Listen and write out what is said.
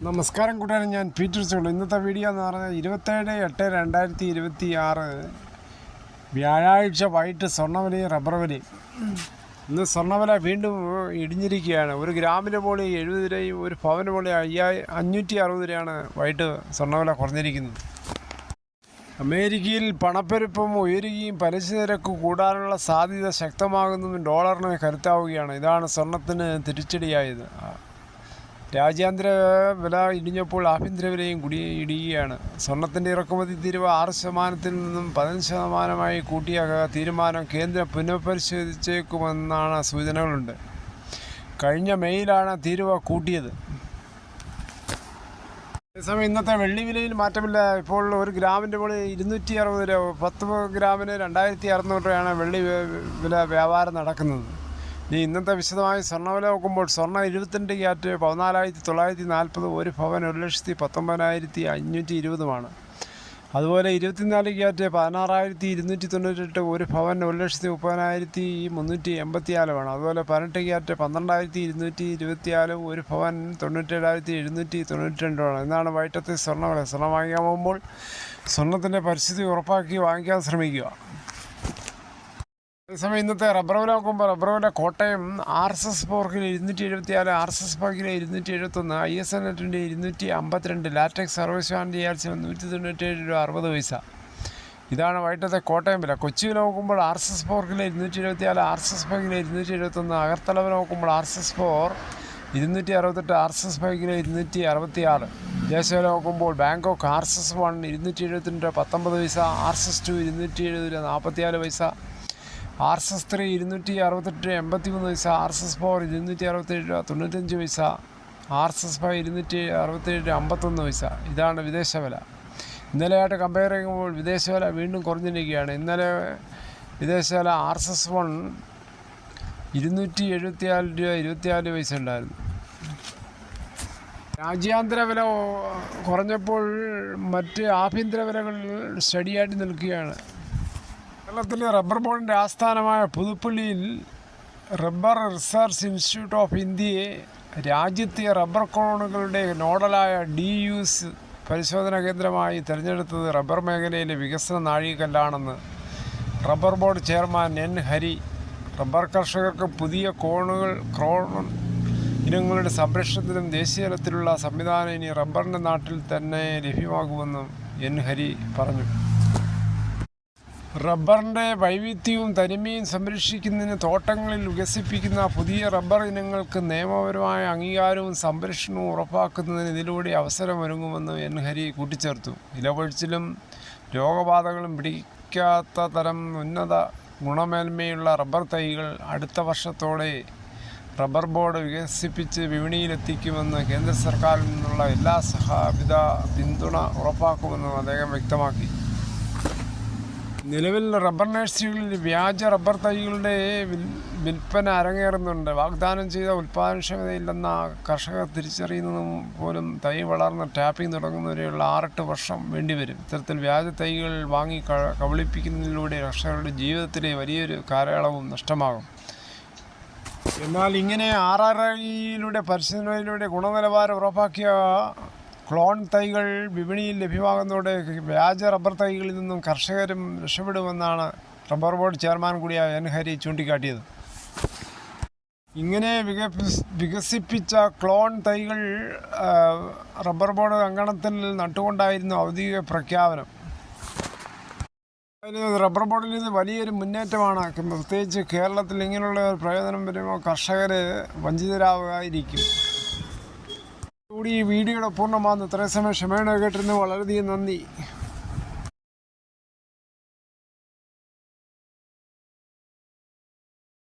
നമസ്കാരം കൂട്ടുകാരെ, ഞാൻ പീറ്റർ ചോളു. ഇന്നത്തെ വീഡിയോ എന്ന് പറഞ്ഞാൽ 27/8/2026 വ്യാഴാഴ്ച വൈകിട്ട് സ്വർണ്ണവിലയും റബ്ബർ വിലയും. ഇന്ന് സ്വർണ്ണവില വീണ്ടും ഇടിഞ്ഞിരിക്കുകയാണ്. ഒരു ഗ്രാമിന് പോലെ 70 രൂപയും ഒരു പവന് പോലെ 560 രൂപയാണ് വൈകിട്ട് സ്വർണ്ണവില കുറഞ്ഞിരിക്കുന്നത്. അമേരിക്കയിൽ പണപ്പെരുപ്പം ഉയരുകയും പലിശ നിരക്ക് കൂടാനുള്ള സാധ്യത ശക്തമാകുന്നതും ഡോളറിന് കരുത്താവുകയാണ്. ഇതാണ് സ്വർണ്ണത്തിന് തിരിച്ചടിയായത്. രാജ്യാന്തര വില ഇടിഞ്ഞപ്പോൾ ആഭ്യന്തര വിലയും ഇടിയുകയാണ്. സ്വർണ്ണത്തിൻ്റെ ഇറക്കുമതി തീരുവ 6% നിന്നും 15% കൂട്ടിയ തീരുമാനം കേന്ദ്രം പുനഃപരിശോധിച്ചേക്കുമെന്നാണ് സൂചനകളുണ്ട്. കഴിഞ്ഞ മെയ്യിലാണ് തീരുവ കൂട്ടിയത്. അതേസമയം ഇന്നത്തെ വെള്ളി വിലയിൽ മാറ്റമില്ല. ഇപ്പോൾ ഒരു ഗ്രാമിൻ്റെ പോലെ 260 രൂപ, 10 ഗ്രാമിന് 2600 രൂപയാണ് വെള്ളി വില വ്യാപാരം നടക്കുന്നത്. ഇനി ഇന്നത്തെ വിശദമായി സ്വർണ്ണവില നോക്കുമ്പോൾ സ്വർണ്ണം 22 ക്യാരറ്റ് 14,940, ഒരു പവൻ 1,19,520. അതുപോലെ 24 ക്യാരറ്റ് 16,298, ഒരു പവൻ 1,30,384. അതുപോലെ 18 ക്യാരറ്റ് 12,224, ഒരു പവൻ 97,792. എന്നാണ് വൈകിട്ടത്തെ സ്വർണ്ണവില. സ്വർണ്ണം വാങ്ങിക്കാൻ പോകുമ്പോൾ സ്വർണ്ണത്തിൻ്റെ പരിസ്ഥിതി ഉറപ്പാക്കി വാങ്ങിക്കാൻ ശ്രമിക്കുക. അതേസമയം ഇന്നത്തെ റബ്ബർ വില നോക്കുമ്പോൾ റബ്ബർ വില Kottayam RSS 4 kilo 274, RSS 5 kilo 271, ISN 252, latex service calcium 197 രൂപ 60 പൈസ. ഇതാണ് വൈകിട്ടത്തെ കോട്ടയം വില. കൊച്ചി വില നോക്കുമ്പോൾ RSS 4 കിലോ 274, RSS 5 കിലോ 271, അകർത്തല വില നോക്കുമ്പോൾ RSS 4 268, RSS 5 കിലോ 266. ദേശീയ വില നോക്കുമ്പോൾ ബാങ്കോക്ക് RSS 1 272 രൂപ 19 പൈസ, RSS 2 270 രൂപ 44 പൈസ, RSS 3 268 രൂപ 83 പൈസ, RSS 4 267 രൂപ 95 പൈസ, RSS 5 267 രൂപ 51 പൈസ. ഇതാണ് വിദേശ വില. ഇന്നലെയായിട്ട് കമ്പയർ ചെയ്യുമ്പോൾ വിദേശ വില വീണ്ടും കുറഞ്ഞിരിക്കുകയാണ്. ഇന്നലെ വിദേശ വില RSS 1 274 രൂപ 24 പൈസ ഉണ്ടായിരുന്നു. രാജ്യാന്തര വില കുറഞ്ഞപ്പോൾ മറ്റ് ആഭ്യന്തര വിലകൾ സ്റ്റഡിയായിട്ട് നിൽക്കുകയാണ്. കേരളത്തിലെ റബ്ബർ ബോർഡിൻ്റെ ആസ്ഥാനമായ പുതുപ്പള്ളിയിൽ റബ്ബർ റിസർച്ച് ഇൻസ്റ്റിറ്റ്യൂട്ട് ഓഫ് ഇന്ത്യയെ രാജ്യത്തെ റബ്ബർ കോണുകളുടെ നോഡലായ DUS പരിശോധനാ കേന്ദ്രമായി തിരഞ്ഞെടുത്തത് റബ്ബർ മേഖലയിലെ വികസന നാഴികക്കല്ലാണെന്ന് rubber board chairman N. Hari. Rubber കർഷകർക്ക് പുതിയ ക്രോൺ ഇനങ്ങളുടെ സംരക്ഷണത്തിനും ദേശീയ തലത്തിലുള്ള സംവിധാനം ഇനി റബ്ബറിൻ്റെ നാട്ടിൽ തന്നെ ലഭ്യമാകുമെന്നും N. ഹരി പറഞ്ഞു. റബ്ബറിൻ്റെ വൈവിധ്യവും തനിമയും സംരക്ഷിക്കുന്നതിന് തോട്ടങ്ങളിൽ വികസിപ്പിക്കുന്ന പുതിയ റബ്ബർ ഇനങ്ങൾക്ക് നിയമപരമായ അംഗീകാരവും സംരക്ഷണവും ഉറപ്പാക്കുന്നതിന് ഇതിലൂടെ അവസരമൊരുങ്ങുമെന്ന് N. ഹരി കൂട്ടിച്ചേർത്തു. ഇലപൊഴിച്ചിലും രോഗബാധകളും പിടിക്കാത്ത തരം ഉന്നത ഗുണമേന്മയുള്ള റബ്ബർ തൈകൾ അടുത്ത വർഷത്തോടെ റബ്ബർ ബോർഡ് വികസിപ്പിച്ച് വിപണിയിലെത്തിക്കുമെന്ന് കേന്ദ്ര സർക്കാരിൽ നിന്നുള്ള എല്ലാവിധ പിന്തുണ ഉറപ്പാക്കുമെന്നും അദ്ദേഹം വ്യക്തമാക്കി. നിലവിൽ റബ്ബർ നഴ്സറികളിൽ വ്യാജ റബ്ബർ തൈകളുടെ വിൽപ്പന അരങ്ങേറുന്നുണ്ട്. വാഗ്ദാനം ചെയ്ത ഉൽപ്പാദനക്ഷമതയില്ലെന്ന കർഷകർ തിരിച്ചറിയുന്നതും പോലും തൈ വളർന്ന് ടാപ്പിംഗ് തുടങ്ങുന്നവരെയുള്ള 6-8 വർഷം വേണ്ടിവരും. ഇത്തരത്തിൽ വ്യാജ തൈകൾ വാങ്ങി കബളിപ്പിക്കുന്നതിലൂടെ കർഷകരുടെ ജീവിതത്തിലെ വലിയൊരു കാലയളവും നഷ്ടമാകും. എന്നാൽ ഇങ്ങനെ RRIയിലൂടെ പരിശോധനയിലൂടെ ഗുണനിലവാരം ഉറപ്പാക്കിയ ക്ലോൺ തൈകൾ വിപണിയിൽ ലഭ്യമാകുന്നതോടെ വ്യാജ റബ്ബർ തൈകളിൽ നിന്നും കർഷകരും രക്ഷപ്പെടുമെന്നാണ് റബ്ബർ ബോർഡ് ചെയർമാൻ കൂടിയായ N. ഹരി ചൂണ്ടിക്കാട്ടിയത്. ഇങ്ങനെ വികസിപ്പിച്ച ക്ലോൺ തൈകൾ റബ്ബർ ബോർഡ് അങ്കണത്തിൽ നട്ടുകൊണ്ടായിരുന്നു ഔദ്യോഗിക പ്രഖ്യാപനം. റബ്ബർ ബോർഡിൽ ഇത് വലിയൊരു മുന്നേറ്റമാണ്. പ്രത്യേകിച്ച് കേരളത്തിൽ ഇങ്ങനെയുള്ള പ്രയോജനം വരുമ്പോൾ കർഷകർ വഞ്ചിതരാകാതിരിക്കും. കൂടി ഈ വീഡിയോയുടെ പൂർണ്ണമാകുന്നു. ഇത്രയും സമയം ക്ഷമയോടെ കേട്ടിരുന്നു വളരെയധികം നന്ദി.